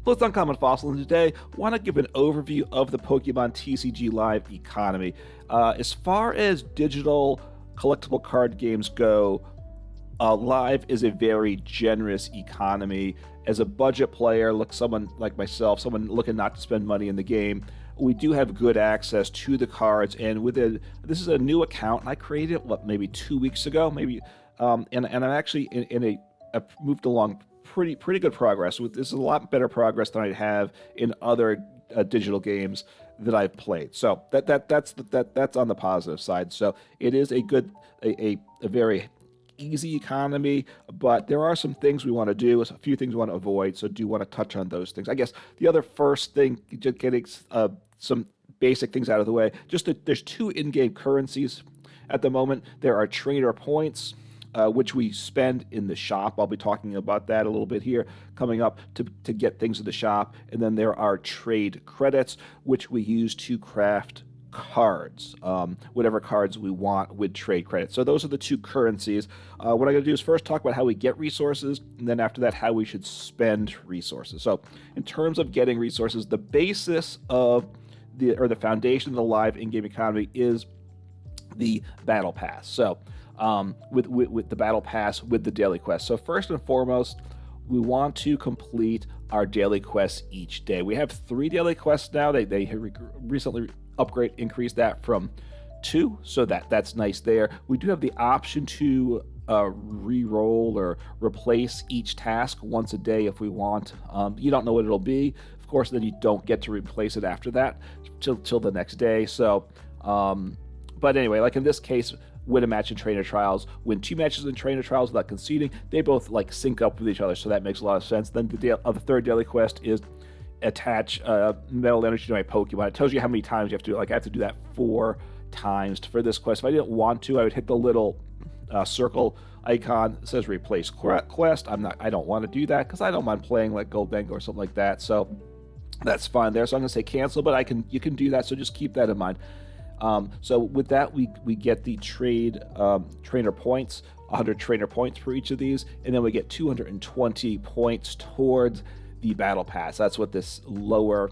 Hello, it's Uncommon Fossil, and today I want to give an overview of the Pokemon TCG Live economy. As far as digital collectible card games go, Live is a very generous economy. As a budget player, look, someone like myself, someone looking not to spend money in the game, we do have good access to the cards. And this is a new account, and I created it maybe 2 weeks ago, maybe, and I'm actually I've moved along pretty good progress. This is a lot better progress than I have in other digital games that I've played. So that's on the positive side. So it is a very easy economy, but there are some things we want to do, a few things we want to avoid. So do want to touch on those things. I guess the other first thing, just getting some basic things out of the way. Just that there's two in-game currencies at the moment. There are trainer points, which we spend in the shop. I'll be talking about that a little bit here coming up to get things in the shop. And then there are trade credits, which we use to craft cards, whatever cards we want with trade credits. So those are the two currencies. What I'm going to do is first talk about how we get resources, and then after that, how we should spend resources. So in terms of getting resources, the basis of the foundation of the live in-game economy is the battle pass. So with the battle pass with the daily quest. So first and foremost, we want to complete our daily quests each day. We have 3 daily quests now. They recently increased that from 2, so that's nice there. We do have the option to re-roll or replace each task once a day if we want. You don't know what it'll be. Of course, then you don't get to replace it after that till the next day. So, but anyway, like in this case, win a match in trainer trials, win 2 matches in trainer trials without conceding. They both like sync up with each other, so that makes a lot of sense. Then the third daily quest is attach metal energy to my Pokemon. It tells you how many times you have to do it. Like I have to do that 4 times for this quest. If I didn't want to, I would hit the little circle icon that says replace quest. I don't want to do that because I don't mind playing like Gold Bank or something like that. So that's fine there. So I'm gonna say cancel, but you can do that. So just keep that in mind. So with that, we get the trainer points, 100 trainer points for each of these, and then we get 220 points towards the battle pass. That's what this lower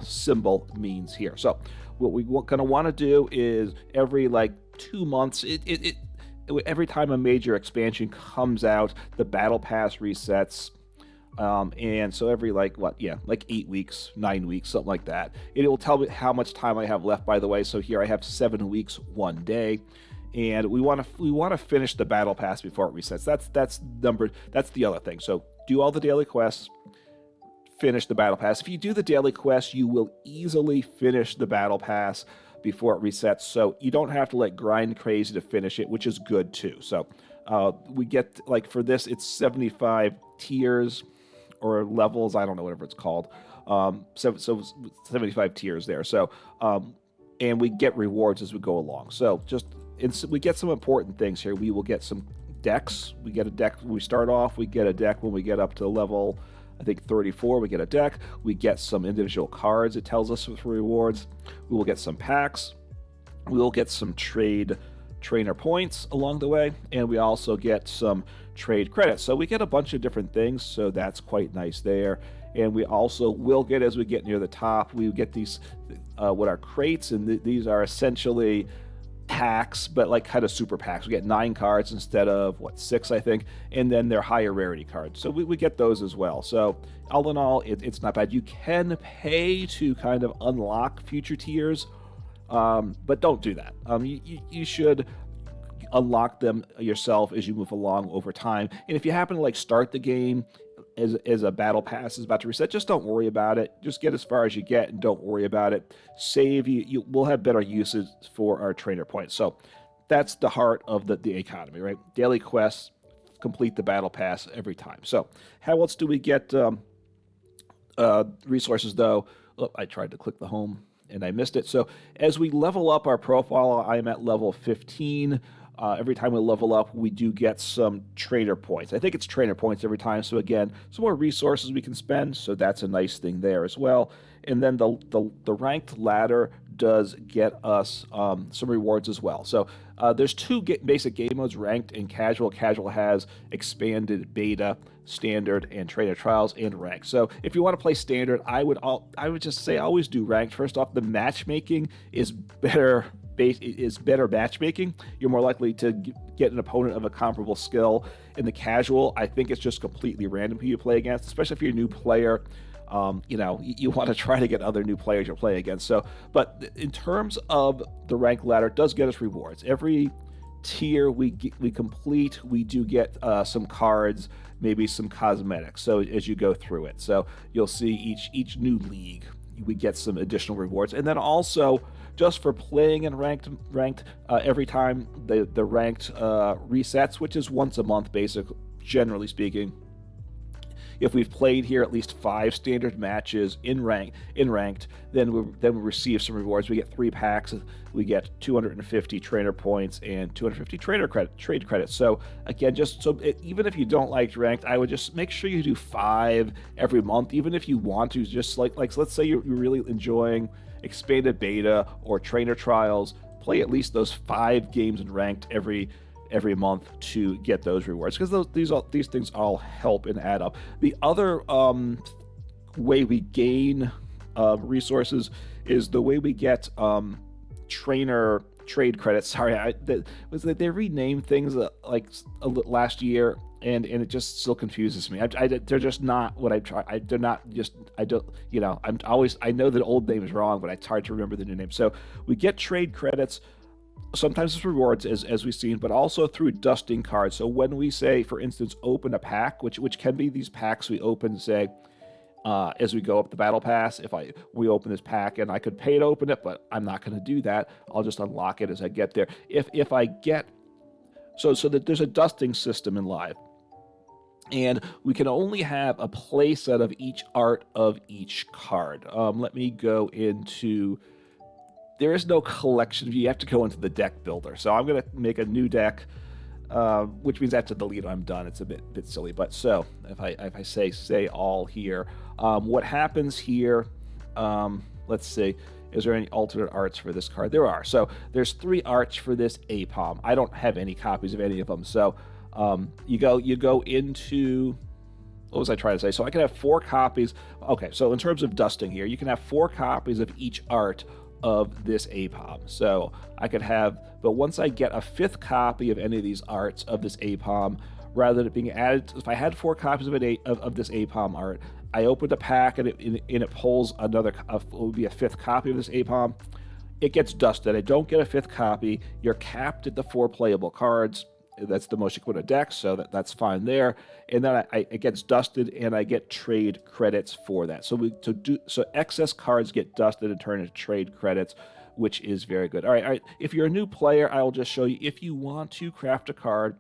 symbol means here. So what we're going to want to do is every 2 months, every time a major expansion comes out, the battle pass resets. And so every 8 weeks, 9 weeks, something like that. It will tell me how much time I have left, by the way. So here I have 7 weeks, 1 day, and we want to finish the battle pass before it resets. That's the other thing. So do all the daily quests, finish the battle pass. If you do the daily quest, you will easily finish the battle pass before it resets. So you don't have to grind crazy to finish it, which is good too. So we get for this, it's 75 tiers or levels, I don't know, whatever it's called. So 75 tiers there. So, and we get rewards as we go along. So we get some important things here. We will get some decks. We get a deck when we start off. We get a deck when we get up to level, I think 34, we get a deck. We get some individual cards, it tells us for rewards. We will get some packs. We will get some trainer points along the way, and we also get some trade credits. So we get a bunch of different things, so that's quite nice there. And we also will get, as we get near the top, we get these what are crates, and these are essentially packs, but kind of super packs. We get 9 cards instead of 6, I think, and then they're higher rarity cards, so we get those as well. So all in all, it's not bad. You can pay to kind of unlock future tiers, but don't do that. You should unlock them yourself as you move along over time. And if you happen to start the game as a battle pass is about to reset, just don't worry about it. Just get as far as you get and don't worry about it. Save, we'll have better uses for our trainer points. So that's the heart of the economy, right? Daily quests, complete the battle pass every time. So how else do we get resources though? Oh, I tried to click the home and I missed it. So as we level up our profile, I am at level 15. Every time we level up, we do get some trainer points. I think it's trainer points every time. So again, some more resources we can spend. So that's a nice thing there as well. And then the ranked ladder does get us some rewards as well. So there's 2 basic game modes, ranked and casual. Casual has expanded beta standard and trainer trials and ranked. So if you want to play standard, I would just say always do ranked. First off, the matchmaking is better matchmaking. You're more likely to get an opponent of a comparable skill. In the casual, I think it's just completely random who you play against, especially if you're a new player. You want to try to get other new players you're playing against. So, but in terms of the rank ladder, it does get us rewards. Every tier we complete, we do get some cards, maybe some cosmetics. So as you go through it, so you'll see each new league, we get some additional rewards, and then also just for playing in ranked every time the ranked resets, which is once a month, basically, generally speaking. If we've played here at least 5 standard matches in ranked, then we receive some rewards. We get 3 packs. We get 250 trainer points and 250 trade credits. So again, even if you don't like ranked, I would just make sure you do 5 every month, even if you want to. Just like let's say you're really enjoying expanded beta or trainer trials, play at least those 5 games in ranked every month to get those rewards, because these things all help and add up. The other way we gain resources is the way we get trainer trade credits. Sorry, they renamed things last year, and it just still confuses me. They're just not what I try. They're not just, I don't, I know the old name is wrong, but it's hard to remember the new name. So we get trade credits. Sometimes it's rewards, as we've seen, but also through dusting cards. So when we say, for instance, open a pack, which can be these packs we open, say, as we go up the battle pass, we open this pack, and I could pay to open it, but I'm not going to do that. I'll just unlock it as I get there. If I get, so that there's a dusting system in Live, and we can only have a play set of each art of each card. Let me go into. There is no collection. You have to go into the deck builder. So I'm going to make a new deck, which means I have to delete it. I'm done. It's a bit silly. But so if I say all here, what happens here? Let's see. Is there any alternate arts for this card? There are. So there's 3 arts for this APOM. I don't have any copies of any of them. So you go into. What was I trying to say? So I can have 4 copies. Okay. So in terms of dusting here, you can have 4 copies of each art of this APOM. So I could have, but once I get a 5th copy of any of these arts of this APOM, rather than it being added, if I had 4 copies of this APOM art, I opened a pack and it pulls another, it would be a 5th copy of this APOM, it gets dusted. I don't get a 5th copy. You're capped at the 4 playable cards. That's the most you can put in a deck, so that's fine there. And then it gets dusted, and I get trade credits for that. So excess cards get dusted and turned into trade credits, which is very good. All right. If you're a new player, I will just show you. If you want to craft a card,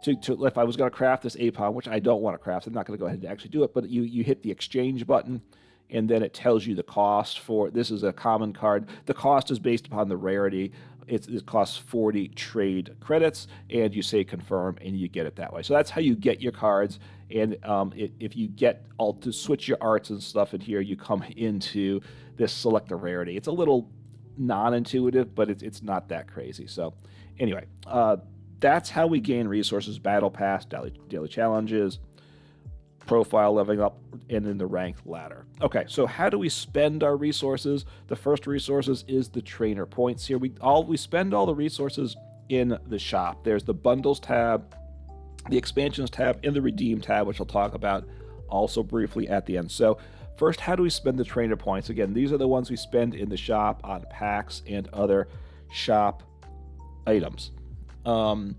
if I was going to craft this APOM, which I don't want to craft, I'm not going to go ahead and actually do it. But you hit the exchange button, and then it tells you the cost for this is a common card. The cost is based upon the rarity. It costs 40 trade credits, and you say confirm, and you get it that way. So that's how you get your cards. And if you get to switch your arts and stuff in here, you come into this select a rarity. It's a little non-intuitive, but it's not that crazy. So anyway, that's how we gain resources: battle pass, daily challenges, profile leveling up, and then the ranked ladder. Okay, so how do we spend our resources? The first resources is the trainer points here. We spend all the resources in the shop. There's the bundles tab, the expansions tab, and the redeem tab, which I'll talk about also briefly at the end. So first, how do we spend the trainer points? Again, these are the ones we spend in the shop on packs and other shop items. And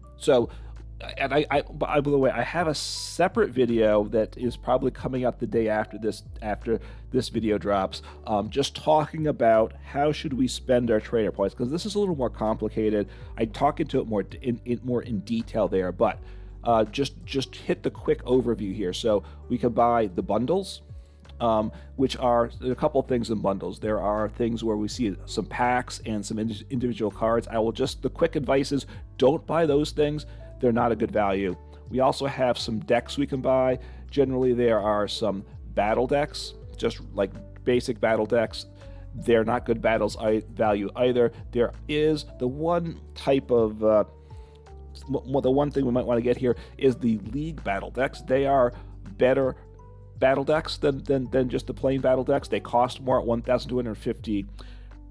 by the way, I have a separate video that is probably coming out the day after this video drops, just talking about how should we spend our trainer points, because this is a little more complicated. I talk into it more in detail there, but just hit the quick overview here. So we can buy the bundles, which are a couple of things in bundles. There are things where we see some packs and some individual cards. The quick advice is don't buy those things. They're not a good value. We also have some decks we can buy. Generally, there are some battle decks, just like basic battle decks. They're not good value either. There is the one type of, the one thing we might want to get here is the league battle decks. They are better battle decks than just the plain battle decks. They cost more at 1,250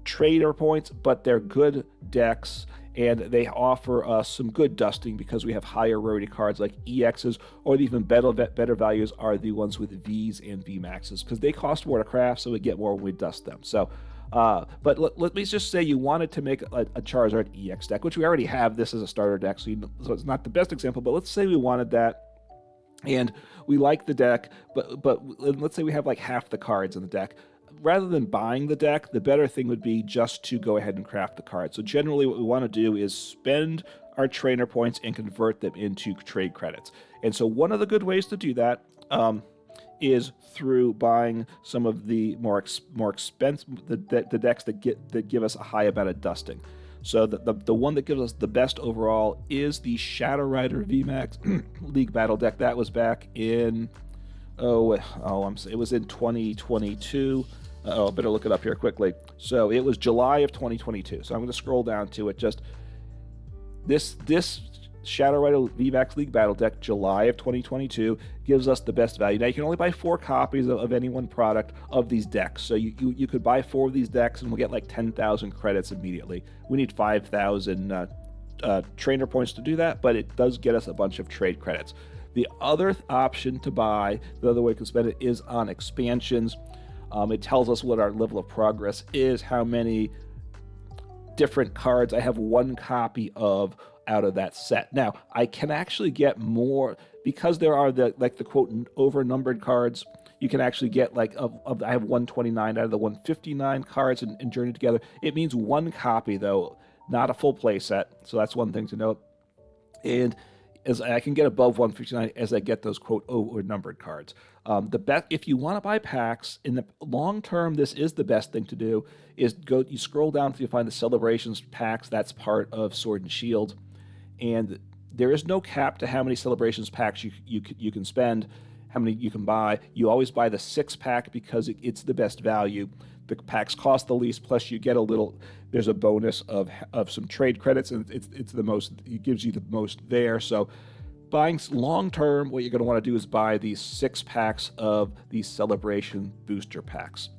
trader points, but they're good decks, and they offer some good dusting because we have higher rarity cards like EXs, or the even better values are the ones with Vs and VMAXs, because they cost more to craft, so we get more when we dust them. So, but let me just say you wanted to make a Charizard EX deck, which we already have this as a starter deck, so it's not the best example, but let's say we wanted that, and we like the deck, but let's say we have like half the cards in the deck. Rather than buying the deck, the better thing would be just to go ahead and craft the card. So generally what we want to do is spend our trainer points and convert them into trade credits. And so one of the good ways to do that is through buying some of the more expensive the decks that give us a high amount of dusting. So the one that gives us the best overall is the Shadow Rider VMAX League Battle deck. That was back in it was in 2022. I better look it up here quickly. So it was July of 2022. So I'm going to scroll down to it. Just this Shadow Rider VMAX League Battle deck, July of 2022, gives us the best value. Now you can only buy 4 copies of any one product of these decks. So you could buy 4 of these decks and we'll get like 10,000 credits immediately. We need 5,000 trainer points to do that, but it does get us a bunch of trade credits. The other option to buy, the other way to spend it, is on expansions. It tells us what our level of progress is, how many different cards I have 1 copy of out of that set. Now, I can actually get more, because there are the quote over-numbered cards. You can actually get I have 129 out of the 159 cards in Journey Together. It means 1 copy, though, not a full play set. So that's one thing to note. And as I can get above 159 as I get those quote over-numbered cards. If you want to buy packs in the long term, this is the best thing to do. You scroll down until you find the Celebrations packs. That's part of Sword and Shield, and there is no cap to how many Celebrations packs you can spend, how many you can buy. You always buy the 6-pack because it's the best value. The packs cost the least, plus you get there's a bonus of some trade credits, and it's the most, it gives you the most there. So buying long term, what you're going to want to do is buy these 6-packs of these Celebration booster packs.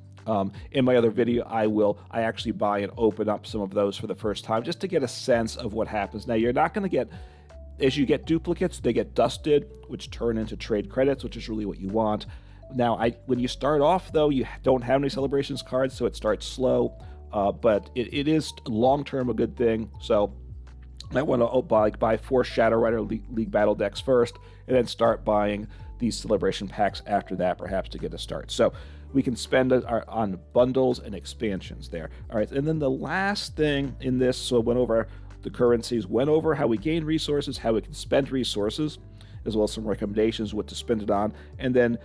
In my other video, I actually buy and open up some of those for the first time just to get a sense of what happens. Now, you're not going to get, as you get duplicates, they get dusted, which turn into trade credits, which is really what you want. Now, when you start off, though, you don't have any Celebrations cards, so it starts slow, but it is long-term a good thing. So you might want to buy 4 Shadow Rider League Battle decks first, and then start buying these Celebration packs after that, perhaps, to get a start. So we can spend on bundles and expansions there. All right, and then the last thing in this, so went over the currencies, went over how we gain resources, how we can spend resources, as well as some recommendations what to spend it on, and then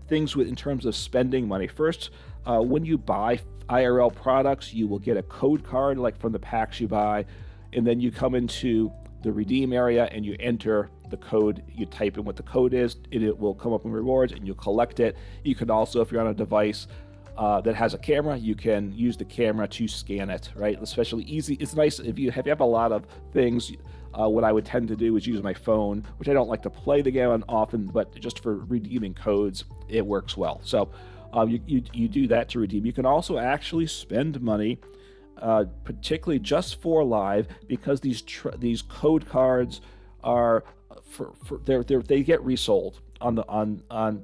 things in terms of spending money. First, when you buy IRL products, you will get a code card like from the packs you buy, and then you come into the redeem area and you enter the code, you type in what the code is, and it will come up in rewards and you collect it. You can also, if you're on a device that has a camera, you can use the camera to scan it, right? Especially easy. It's nice if you have a lot of things. What I would tend to do is use my phone, which I don't like to play the game on often, but just for redeeming codes, it works well. So you do that to redeem. You can also actually spend money, particularly just for live, because these code cards are they get resold on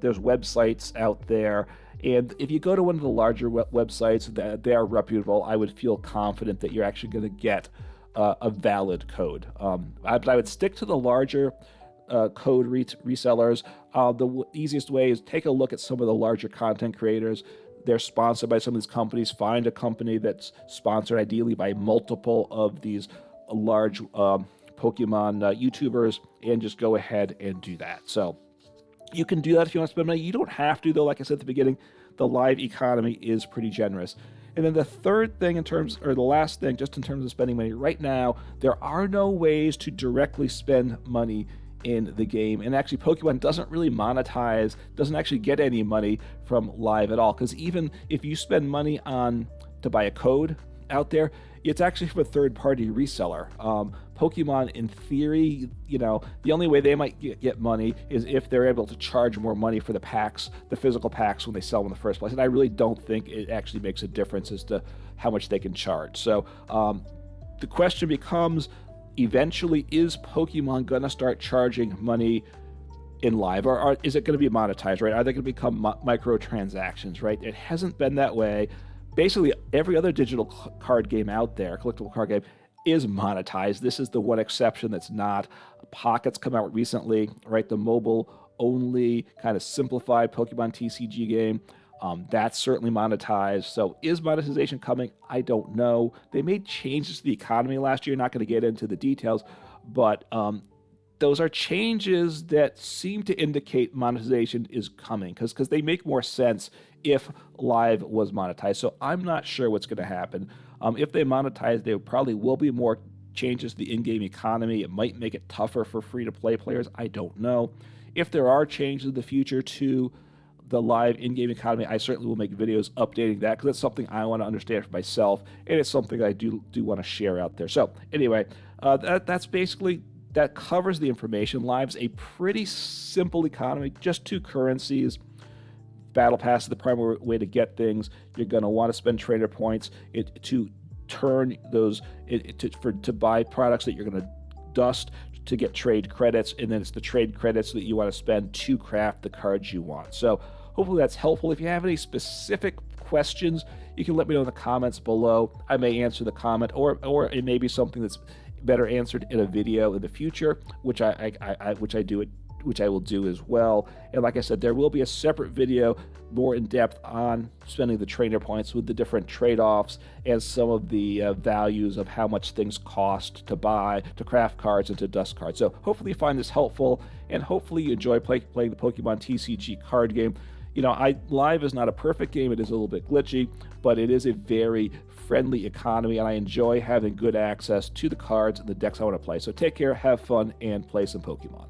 there's websites out there. And if you go to one of the larger websites that they are reputable, I would feel confident that you're actually going to get a valid code. But I would stick to the larger code resellers. The easiest way is take a look at some of the larger content creators. They're sponsored by some of these companies. Find a company that's sponsored ideally by multiple of these large Pokemon YouTubers, and just go ahead and do that. So you can do that if you want to spend money. You don't have to, though. Like I said at the beginning, the live economy is pretty generous. And then the third thing the last thing, just in terms of spending money, right now, there are no ways to directly spend money in the game. And actually, Pokemon doesn't really monetize, doesn't actually get any money from live at all. Because even if you spend money to buy a code, out there, it's actually from a third-party reseller. Pokemon, in theory, the only way they might get money is if they're able to charge more money for the packs, the physical packs, when they sell them in the first place. And I really don't think it actually makes a difference as to how much they can charge. So the question becomes, eventually, is Pokemon going to start charging money in live, or is it going to be monetized, right? Are they going to become microtransactions, right? It hasn't been that way. Basically, every other digital card game out there, collectible card game, is monetized. This is the one exception that's not. Pocket's come out recently, right? The mobile-only kind of simplified Pokemon TCG game. That's certainly monetized. So is monetization coming? I don't know. They made changes to the economy last year. Not going to get into the details, but those are changes that seem to indicate monetization is coming, because they make more sense if live was monetized. So I'm not sure what's going to happen. If they monetize, there probably will be more changes to the in-game economy. It might make it tougher for free-to-play players. I don't know. If there are changes in the future to the live in-game economy, I certainly will make videos updating that, because that's something I want to understand for myself, and it's something I do want to share out there. So anyway, that's basically... that covers the information. Live's a pretty simple economy, just 2 currencies. Battle Pass is the primary way to get things. You're going to want to spend trainer points to turn those to buy products that you're going to dust to get trade credits, and then it's the trade credits that you want to spend to craft the cards you want. So hopefully that's helpful. If you have any specific questions, you can let me know in the comments below. I may answer the comment, or it may be something that's better answered in a video in the future, which I will do as well. And like I said, there will be a separate video more in depth on spending the trainer points with the different trade-offs and some of the values of how much things cost to buy, to craft cards, and to dust cards. So hopefully you find this helpful, and hopefully you enjoy playing the Pokemon TCG card game. Live is not a perfect game. It is a little bit glitchy, but it is a very friendly economy, and I enjoy having good access to the cards and the decks I want to play. So take care, have fun, and play some Pokemon.